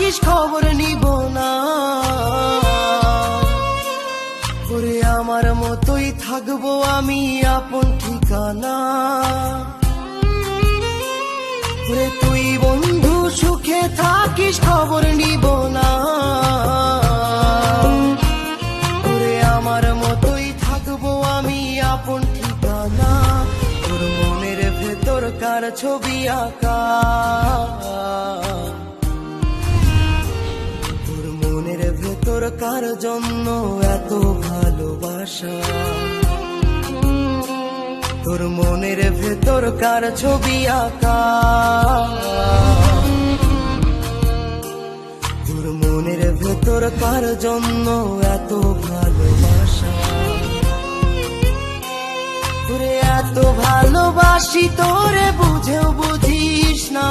থাকিস খবর নিব না। ওরে আমার মতোই থাকবো আমি আপন ঠিকানা। ওরে তুই বন্ধু সুখে থাকিস খবর নিব না। ওরে আমার মতোই থাকবো আমি আপন ঠিকানা। তোর মনের ভেতর কার ছবি আঁকা, তোর মনের ভেতর কার জন্য এত ভালোবাসা। তোর মনের ভেতর কার ছবি আঁকা, তোর মনের ভেতর কার জন্য এত ভালোবাসা। তোরে এত ভালোবাসি তোরে বুঝেও বুঝিস না।